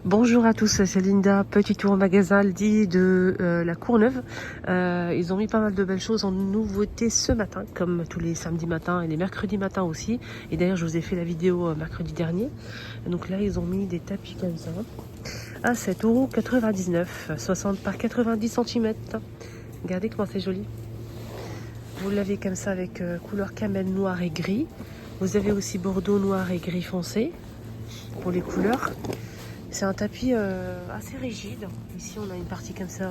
Bonjour à tous, c'est Linda, petit tour au magasin Aldi de la Courneuve. Ils ont mis pas mal de belles choses en nouveauté ce matin, comme tous les samedis matins et les mercredis matins aussi. Et d'ailleurs, je vous ai fait la vidéo mercredi dernier. Donc là, ils ont mis des tapis comme ça à 7,99 €, 60 par 90 cm. Regardez comment c'est joli. Vous l'avez comme ça avec couleur camel noir et gris. Vous avez aussi bordeaux noir et gris foncé pour les couleurs. C'est un tapis assez rigide. Ici, on a une partie comme ça,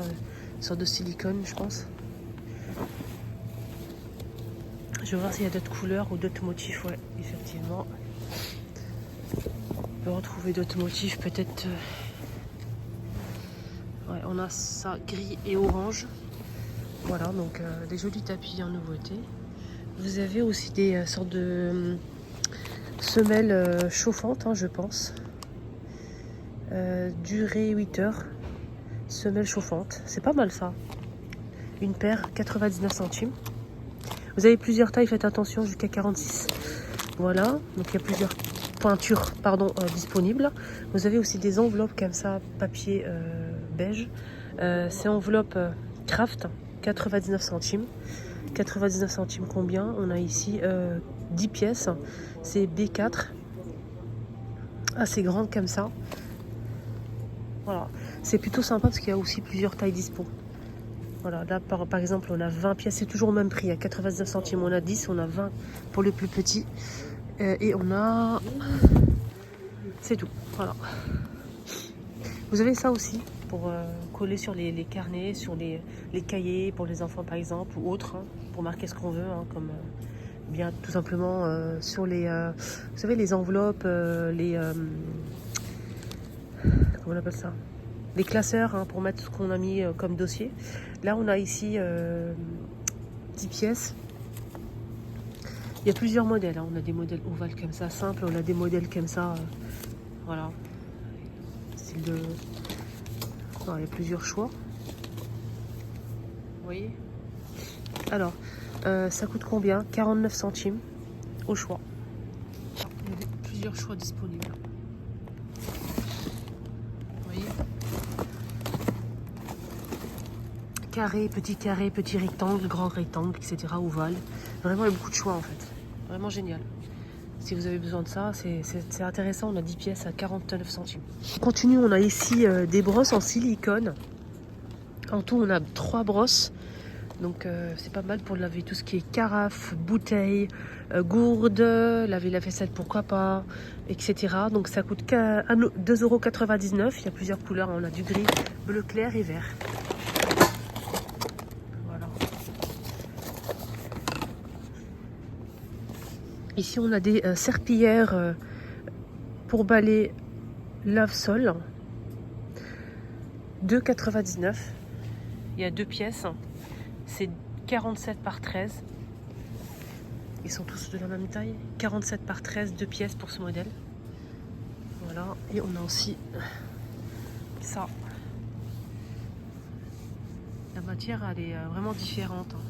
une sorte de silicone, je pense. Je vais voir s'il y a d'autres couleurs ou d'autres motifs. Ouais, effectivement. On peut retrouver d'autres motifs, peut-être. Ouais, on a ça gris et orange. Voilà, donc des jolis tapis en nouveauté. Vous avez aussi des sortes de semelles chauffantes, hein, je pense. Durée 8 heures. Semelle chauffante. C'est pas mal ça. Une paire, 99 centimes. Vous avez plusieurs tailles, faites attention, jusqu'à 46. Voilà, donc il y a plusieurs pointures disponibles. Vous avez aussi des enveloppes comme ça, papier beige. C'est enveloppe Craft, 99 centimes. 99 centimes combien? On a ici 10 pièces. C'est B4. Assez grande comme ça. Voilà, c'est plutôt sympa parce qu'il y a aussi plusieurs tailles dispo. Voilà, là par exemple, on a 20 pièces, c'est toujours au même prix, à 99 centimes. On a 10, on a 20 pour le plus petit. Et on a... C'est tout, voilà. Vous avez ça aussi pour coller sur les carnets, sur les cahiers pour les enfants par exemple, ou autres, hein, pour marquer ce qu'on veut, hein, comme bien tout simplement sur les... vous savez, les enveloppes, comment on appelle ça? Les classeurs, hein, pour mettre ce qu'on a mis comme dossier. Là, on a ici 10 pièces. Il y a plusieurs modèles. Hein. On a des modèles ovales comme ça, simples. On a des modèles comme ça. Voilà. Style de... Non, il y a plusieurs choix. Vous voyez? Alors, ça coûte combien? 49 centimes au choix. Il y a plusieurs choix disponibles. Vous voyez? Carré, petit rectangle, grand rectangle, etc. Ovale. Vraiment, il y a beaucoup de choix en fait. Vraiment génial. Si vous avez besoin de ça, c'est intéressant. On a 10 pièces à 49 centimes. On continue, on a ici des brosses en silicone. En tout, on a 3 brosses. Donc, c'est pas mal pour laver tout ce qui est carafe, bouteille, gourde, laver la vaisselle, pourquoi pas, etc. Donc, ça coûte 2,99 €. Il y a plusieurs couleurs. On a du gris, bleu clair et vert. Voilà. Ici, on a des serpillères pour balai lave-sol. 2,99 €. Il y a 2 pièces. C'est 47 par 13. Ils sont tous de la même taille. 47 par 13, 2 pièces pour ce modèle. Voilà. Et on a aussi ça. La matière, elle est vraiment différente. Hein.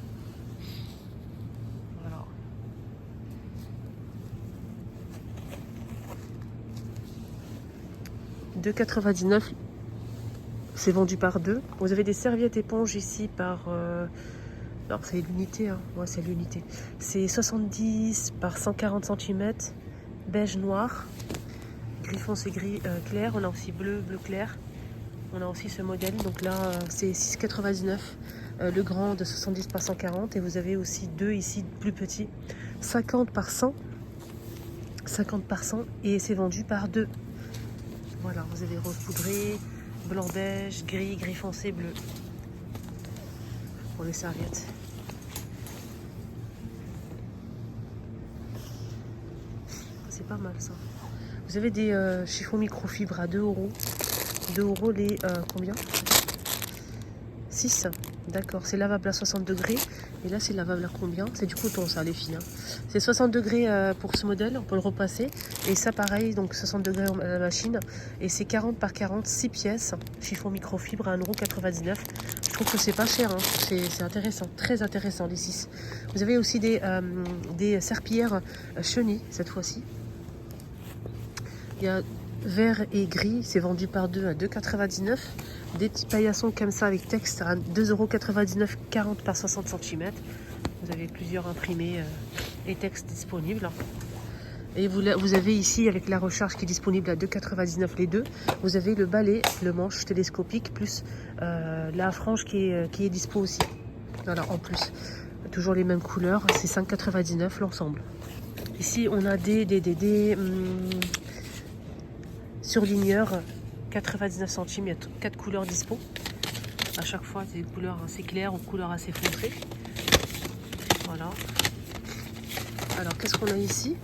Voilà. « 2,99 €. C'est vendu par 2. Vous avez des serviettes éponges ici par... alors c'est l'unité, hein. Ouais, c'est l'unité. C'est 70 par 140 cm. Beige noir. Gris foncé, gris clair. On a aussi bleu clair. On a aussi ce modèle. Donc là, c'est 6,99 €. Le grand de 70 par 140. Et vous avez aussi deux ici, plus petits. 50 par 100. 50 par 100. Et c'est vendu par 2. Voilà, vous avez rose poudré, blanc beige, gris foncé, bleu. Pour les serviettes. C'est pas mal ça. Vous avez des chiffons microfibres à 2 €. 2 € les combien? 6. D'accord, c'est lavable à 60 degrés. Et là, c'est lavable à combien? C'est du coton, ça, les filles. Hein. C'est 60 degrés pour ce modèle. On peut le repasser. Et ça, pareil, donc 60 degrés à la machine. Et c'est 40 par 40, 6 pièces. Chiffon microfibre à 1,99 €. Je trouve que c'est pas cher. Hein. C'est intéressant, très intéressant, les 6. Vous avez aussi des serpillères chenilles, cette fois-ci. Il y a Vert et gris, c'est vendu par deux à 2,99 €. Des petits paillassons comme ça avec texte à 2,99 €, 40 par 60 cm. Vous avez plusieurs imprimés et textes disponibles. Et vous avez ici, avec la recharge qui est disponible à 2,99 € les deux, vous avez le balai, le manche télescopique, plus la frange qui est dispo aussi. Voilà, en plus. Toujours les mêmes couleurs, c'est 5,99 € l'ensemble. Ici, on a des surligneurs, 99 centimes, il y a 4 couleurs dispo. À chaque fois, c'est des couleurs assez claires ou couleurs assez foncées. Voilà. Alors, qu'est-ce qu'on a ici?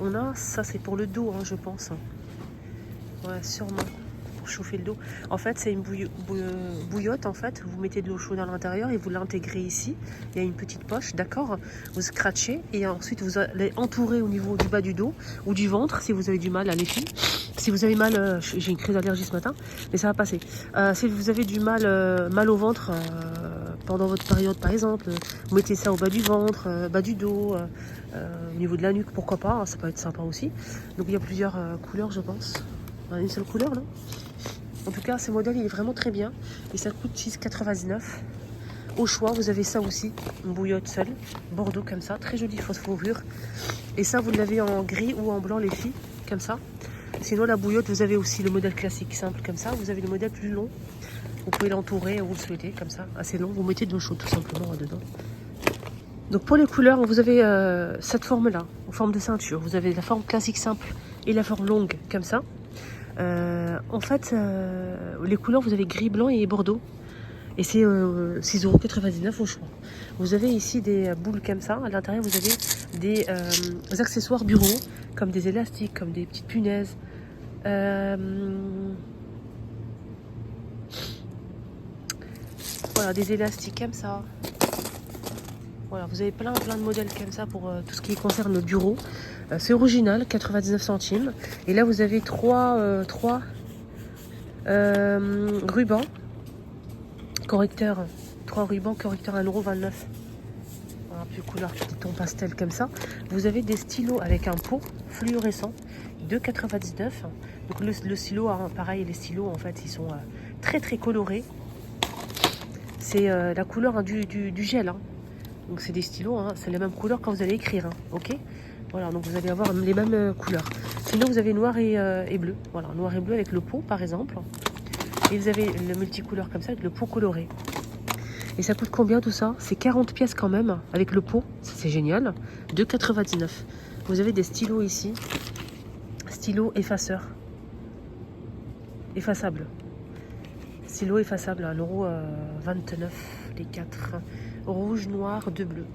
On a, ça c'est pour le dos, hein, je pense. Ouais, sûrement. Pour chauffer le dos. En fait, c'est une bouillotte, en fait. Vous mettez de l'eau chaude à l'intérieur et vous l'intégrez ici. Il y a une petite poche, d'accord? Vous scratchez et ensuite vous allez entourer au niveau du bas du dos ou du ventre si vous avez du mal à les filles. Si vous avez mal, j'ai une crise d'allergie ce matin, mais ça va passer. Si vous avez du mal au ventre pendant votre période, par exemple, vous mettez ça au bas du ventre, bas du dos, au niveau de la nuque, pourquoi pas, hein, ça peut être sympa aussi. Donc il y a plusieurs couleurs, je pense. Une seule couleur, non? En tout cas, ce modèle, il est vraiment très bien. Et ça coûte 6,99 €. Au choix, vous avez ça aussi, une bouillotte seule, bordeaux comme ça, très jolie fausse fourrure. Et ça, vous l'avez en gris ou en blanc, les filles, comme ça. Sinon, la bouillotte, vous avez aussi le modèle classique, simple comme ça. Vous avez le modèle plus long. Vous pouvez l'entourer où vous le souhaitez, comme ça, assez long. Vous mettez de l'eau chaude, tout simplement, dedans. Donc, pour les couleurs, vous avez cette forme-là, en forme de ceinture. Vous avez la forme classique simple et la forme longue, comme ça. En fait, les couleurs, vous avez gris, blanc et bordeaux. Et c'est 6,99 € au choix. Vous avez ici des boules comme ça. À l'intérieur, vous avez des accessoires bureau, comme des élastiques, comme des petites punaises. Voilà, des élastiques comme ça. Voilà, vous avez plein de modèles comme ça pour tout ce qui concerne le bureau. C'est original, 99 centimes. Et là, vous avez trois rubans correcteurs. 3 rubans correcteurs à 1,29 €. Voilà, plus couleur, des tons pastel comme ça. Vous avez des stylos avec un pot fluorescent, 2,99 €. Donc le stylo, hein, pareil, les stylos, en fait, ils sont très colorés. C'est la couleur, hein, du gel. Hein. Donc c'est des stylos, hein, c'est les mêmes couleurs quand vous allez écrire, hein, ok? Voilà, donc vous allez avoir les mêmes couleurs. Sinon vous avez noir et bleu, voilà, noir et bleu avec le pot par exemple. Et vous avez le multicouleur comme ça avec le pot coloré. Et ça coûte combien tout ça? C'est 40 pièces quand même avec le pot, c'est génial. 2,99 €. Vous avez des stylos ici, stylo effaceur, effaçable. Stylo effaçable à 1,29 € les 4. Rouge, noir, 2 bleus.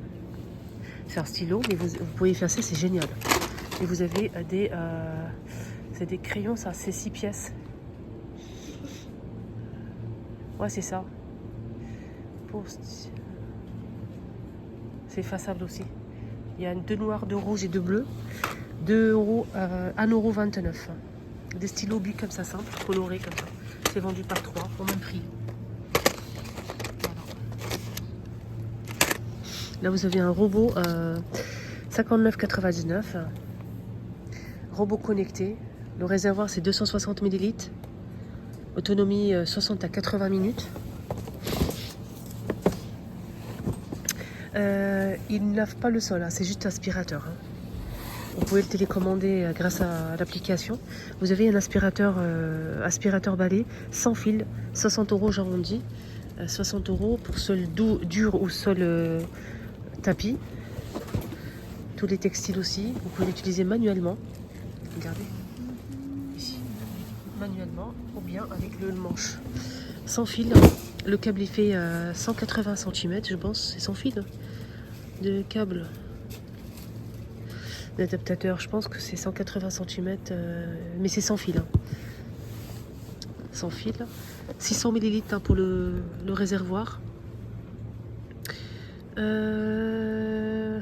C'est un stylo, mais vous pouvez effacer, c'est génial. Et vous avez c'est des crayons, ça, c'est 6 pièces. Ouais, c'est ça. C'est effaçable aussi. Il y a 2 noirs, 2 rouges et 2 bleus. 2 €, 1,29 €. Des stylos bic comme ça, simple, colorés comme ça. C'est vendu par 3 au même prix. Là, vous avez un robot 59,99 €. Robot connecté. Le réservoir, c'est 260 ml. Autonomie 60 à 80 minutes. Il ne lave pas le sol, hein, c'est juste aspirateur. Hein. Vous pouvez le télécommander grâce à l'application. Vous avez un aspirateur balai sans fil, 60 €, j'arrondis. 60 € pour sol dur ou sol tapis. Tous les textiles aussi. Vous pouvez l'utiliser manuellement. Regardez. Ici. Manuellement ou bien avec le manche. Sans fil. Le câble il fait 180 cm, je pense. C'est sans fil de câble. L'adaptateur, je pense que c'est 180 cm. Mais c'est sans fil. Hein. Sans fil. 600 ml hein, pour le réservoir.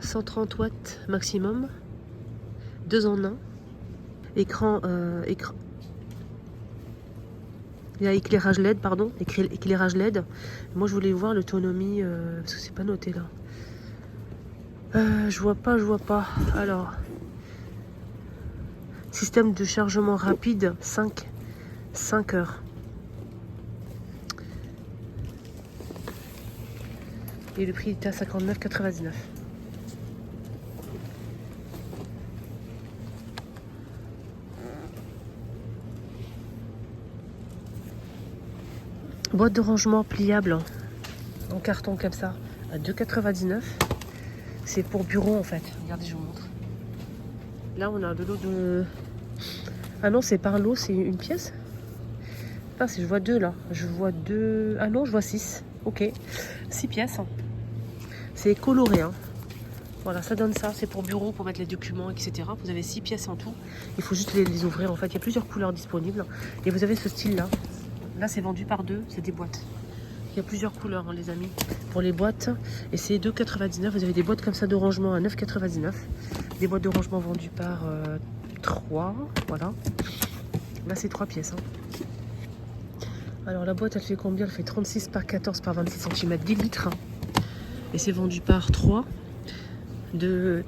130 watts maximum, 2 en 1, écran, il y a éclairage LED, pardon, éclairage LED. Moi je voulais voir l'autonomie, parce que c'est pas noté là. Je vois pas, alors, Système de chargement rapide, 5 heures. Et le prix était à 59,99. Boîte de rangement pliable en carton comme ça à 2,99. C'est pour bureau en fait. Regardez, je vous montre. Là, on a le lot de... Ah non, c'est par lot, c'est une pièce. Ah, je vois deux là. Je vois deux... Ah non, je vois 6. Ok. 6 pièces. C'est coloré. Hein. Voilà, ça donne ça. C'est pour bureau, pour mettre les documents, etc. Vous avez 6 pièces en tout. Il faut juste les ouvrir en fait. Il y a plusieurs couleurs disponibles. Et vous avez ce style là. Là, c'est vendu par deux. C'est des boîtes. Il y a plusieurs couleurs, hein, les amis, pour les boîtes. Et c'est 2,99. Vous avez des boîtes comme ça de rangement à 9,99. Des boîtes de rangement vendues par 3. Voilà. Là, c'est 3 pièces. Hein. Alors, la boîte, elle fait combien? Elle fait 36 par 14 par 26 cm, 10 litres. Et c'est vendu par 3. De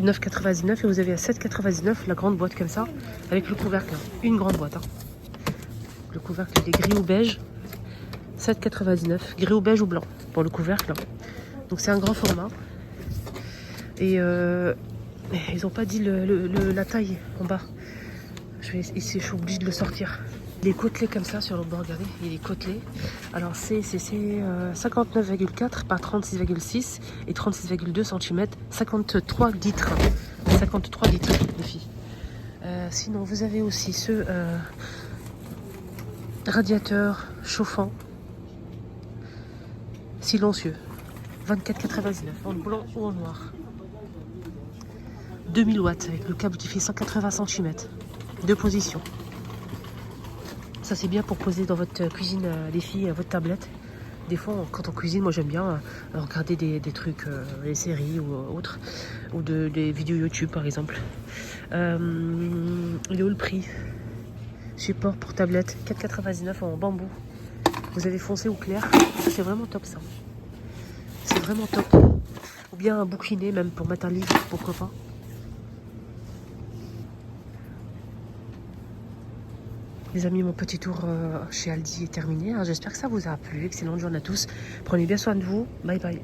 9,99. Et vous avez à 7,99 la grande boîte comme ça, avec le couvercle. Une grande boîte. Hein. Le couvercle, il est gris ou beige. 7,99, gris ou beige ou blanc pour le couvercle. Donc c'est un grand format. Et ils n'ont pas dit la taille en bas. Je suis obligée de le sortir. Les côtelets comme ça sur le bord, regardez, il y a les côtelets. Alors c'est 59,4 par 36,6 et 36,2 cm, 53 litres. 53 litres, les filles. Sinon, vous avez aussi ce radiateur chauffant silencieux, 24,99 en blanc ou en noir. 2000 watts avec le câble qui fait 180 cm. Deux positions. Ça c'est bien pour poser dans votre cuisine, les filles, votre tablette. Des fois, quand on cuisine, moi j'aime bien regarder des trucs, des séries ou autres, ou des vidéos YouTube par exemple. Il est où le prix? Support pour tablette, 4,99 en bambou. Vous avez foncé ou clair. Ça c'est vraiment top ça. C'est vraiment top. Ou bien un bouquinet même pour mettre un livre, pourquoi pas. Les amis, mon petit tour chez Aldi est terminé. J'espère que ça vous a plu. Excellente journée à tous. Prenez bien soin de vous. Bye bye.